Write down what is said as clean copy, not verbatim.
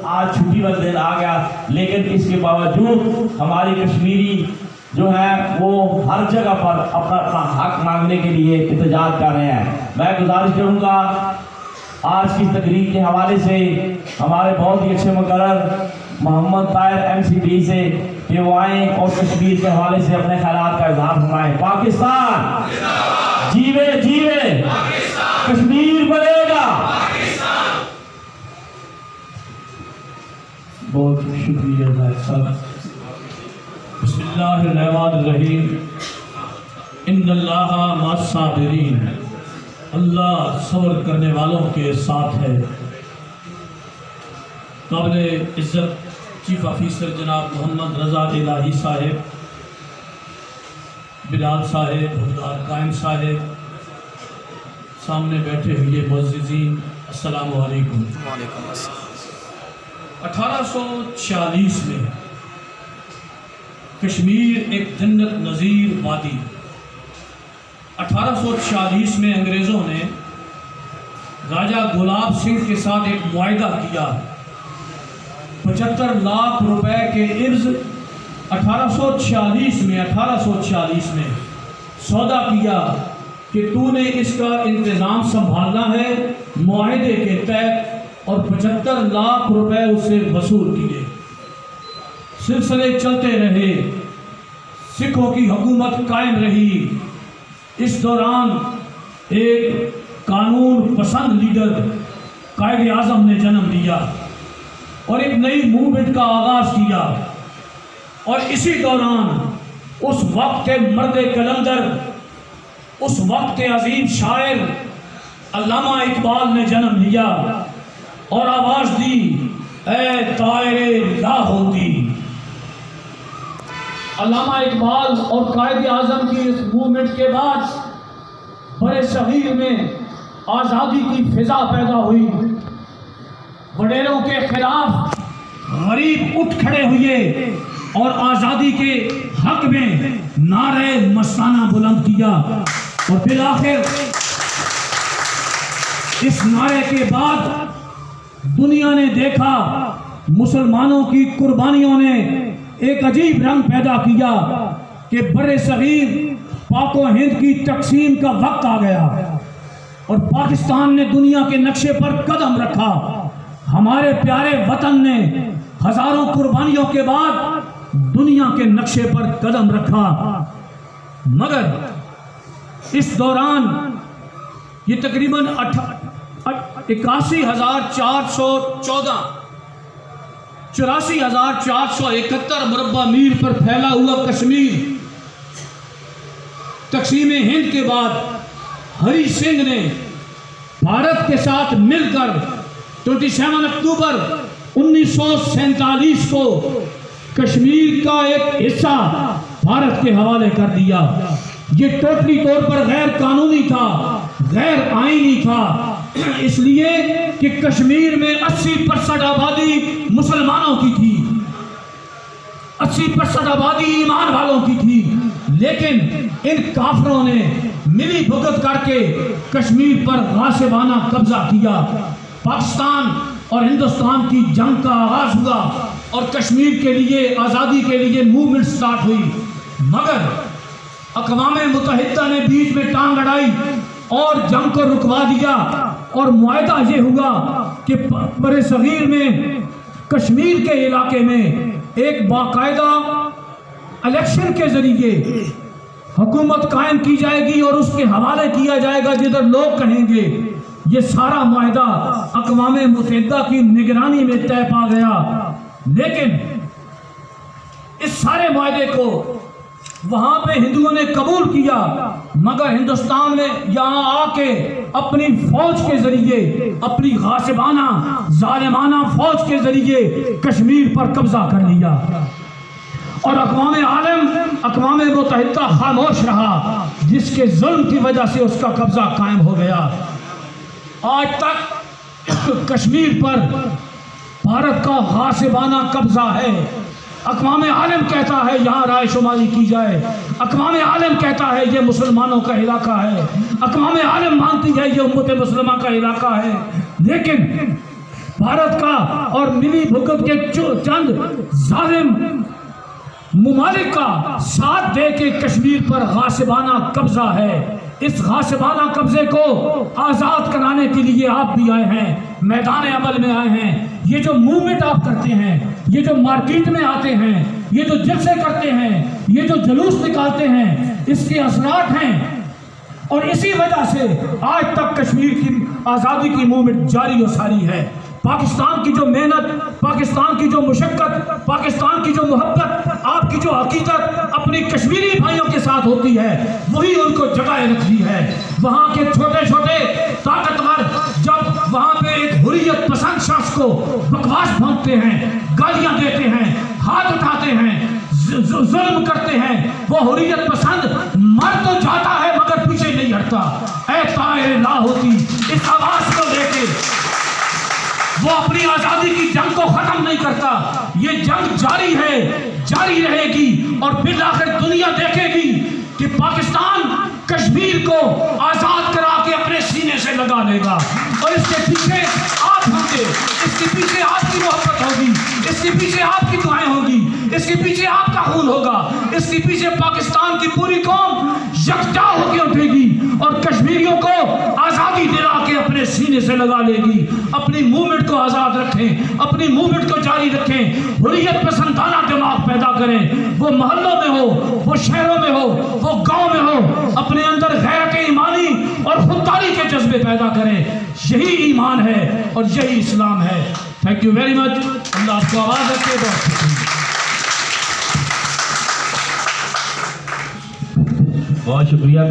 आज छुट्टी वाला दिन आ गया, लेकिन इसके बावजूद हमारी कश्मीरी जो है वो हर जगह पर अपना हक मांगने के लिए इंतजार कर रहे हैं। मैं गुजारिश करूँगा आज की तकरीर के हवाले से हमारे बहुत ही अच्छे मुकर्रर मोहम्मद ताहिर MCD से कि वो आए और कश्मीर के हवाले से अपने ख्यालात का इजहार फरमाएं। पाकिस्तान जीवे जीवे, कश्मीर बनेगा। बहुत शुक्रिया भाई साहब। बिस्मिल्लाहिर्रहमानिर्रहीम। इन्नल्लाहा मस्साबिरीन, अल्लाह सब्र करने वालों के साथ है। काबिल इज़्ज़त चीफ ऑफिसर जनाब मोहम्मद रज़ा इलाही साहेब, बिलाल साहेब, हुक्मदार कायम साहेब, सामने बैठे हुए मुअज़्ज़िज़ीन, अस्सलामु अलैकुम। 1846 में कश्मीर एक जन्नत नज़ीर वादी। 1846 में अंग्रेज़ों ने राजा गुलाब सिंह के साथ एक मुआहिदा किया। 75 लाख रुपए के इर्ज़ 1846 में सौदा किया कि तूने इसका इंतज़ाम संभालना है मुआहिदे के तहत, और 75 लाख रुपए उससे वसूल किए। सिलसिले चलते रहे, सिखों की हुकूमत कायम रही। इस दौरान एक कानून पसंद लीडर कायद आज़म ने जन्म लिया और एक नई मूवमेंट का आगाज़ किया। और इसी दौरान उस वक्त के मर्द कलंदर, उस वक्त के अजीम शायर अल्लामा इकबाल ने जन्म लिया और आवाज़ दी, ए तायरे ला होती। अल्लामा इकबाल और कायद आज़म की इस मूवमेंट के बाद बड़े शहीर में आज़ादी की फिजा पैदा हुई। वडेरों के खिलाफ गरीब उठ खड़े हुए और आज़ादी के हक में नारे मस्ताना बुलंद किया। और फिर आखिर इस नारे के बाद दुनिया ने देखा, मुसलमानों की कुर्बानियों ने एक अजीब रंग पैदा किया कि बड़े सगीर पाको हिंद की तकसीम का वक्त आ गया और पाकिस्तान ने दुनिया के नक्शे पर कदम रखा। हमारे प्यारे वतन ने हजारों कुर्बानियों के बाद दुनिया के नक्शे पर कदम रखा। मगर इस दौरान ये तकरीबन 81,414 84,471 मुरब्बा मील पर फैला हुआ कश्मीर तकसीम हिंद के बाद हरी सिंह ने भारत के साथ मिलकर 27 अक्टूबर 1947 को कश्मीर का एक हिस्सा भारत के हवाले कर दिया। ये टोटली तौर पर गैर कानूनी था, गैर आईनी था, इसलिए कि कश्मीर में 80% आबादी मुसलमानों की थी, 80% आबादी ईमान वालों की थी। लेकिन इन काफिरों ने मिली भुगत करके कश्मीर पर गासिबाना कब्जा किया। पाकिस्तान और हिंदुस्तान की जंग का आगाज हुआ और कश्मीर के लिए आज़ादी के लिए मूवमेंट स्टार्ट हुई। मगर अक़वाम मुत्तहिदा ने बीच में टांग अड़ाई और जंग को रुकवा दिया और मुआहिदा ये हुआ कि बड़े सगीर में कश्मीर के इलाके में एक बाकायदा इलेक्शन के जरिए हुकूमत कायम की जाएगी और उसके हवाले किया जाएगा जिधर लोग कहेंगे। ये सारा मुआहिदा अक़वाम मुत्तहिदा की निगरानी में तय पा गया। लेकिन इस सारे मुआहिदे को वहाँ पे हिंदुओं ने कबूल किया, मगर हिंदुस्तान ने यहाँ आके अपनी फौज के जरिए, अपनी गासिबाना जालिमाना फौज के जरिए कश्मीर पर कब्जा कर लिया और अक़वाम मुत्तहिदा खामोश रहा, जिसके जुल्म की वजह से उसका कब्जा कायम हो गया। आज तक कश्मीर पर भारत का गासिबाना कब्जा है। अक़वाम आलम कहता है यहाँ राय शुमारी की जाए, अक़वाम आलम कहता है ये मुसलमानों का इलाका है, अक़वाम आलम मानती है ये उम्मत मुसलमान का इलाका है। लेकिन भारत का और मिली भुगत के चंद जालिम मुमालिक का साथ दे के कश्मीर पर गासिबाना कब्जा है। इस गासिबाना कब्जे को आज़ाद कराने के लिए आप भी आए हैं, मैदान अमल में आए हैं। ये जो मूवमेंट आप करते हैं, ये जो मार्केट में आते हैं, ये जो जलसे करते हैं, ये जो जुलूस निकालते हैं, इसके असरात हैं। और इसी वजह से आज तक कश्मीर की आज़ादी की मूवमेंट जारी और सारी है। पाकिस्तान की जो मेहनत, पाकिस्तान की जो मुशक्कत, पाकिस्तान की जो मोहब्बत, आपकी जो हकीकत अपनी कश्मीरी भाइयों के साथ होती है, वही उनको जगाए रखती है। वहाँ के छोटे छोटे ताकतवर जब वहाँ पे एक हुर्रियत पसंद शख्स को बकवास भोंकते हैं, गालियाँ देते हैं, हाथ उठाते हैं, जुल्म करते हैं, वो हुर्रियत पसंद मर तो जाता है मगर पीछे नहीं हटता। ऐ ताए ला होती इस आवाज को लेके वो अपनी आजादी की जंग को खत्म नहीं करता। ये जंग जारी है, जारी रहेगी और फिर आखिर दुनिया देखेगी कि पाकिस्तान कश्मीर को आजाद करा के अपने सीने से लगा लेगा। और इसके पीछे आप होंगे, इसके पीछे आपकी मोहब्बत होगी, इसके पीछे आपकी दुआएं होगी, इसके पीछे आपका खून होगा, इसके पीछे पाकिस्तान की पूरी कौम यकजा होकर उठेगी और कश्मीरियों को आज़ादी दिला के अपने सीने से लगा लेगी। अपनी मूवमेंट को आज़ाद रखें, अपनी मूवमेंट को जारी रखें, हुर्रियत पसंदाना दिमाग पैदा करें। वो मोहल्लों में हो, वो शहरों में हो, वो गाँव में हो, अपने अंदर गैरत ईमानी और खुददारी के जज्बे पैदा करें। यही ईमान है और यही इस्लाम है। Thank you very much. Allah आपको आवाज़ रखे। बहुत शुक्रिया।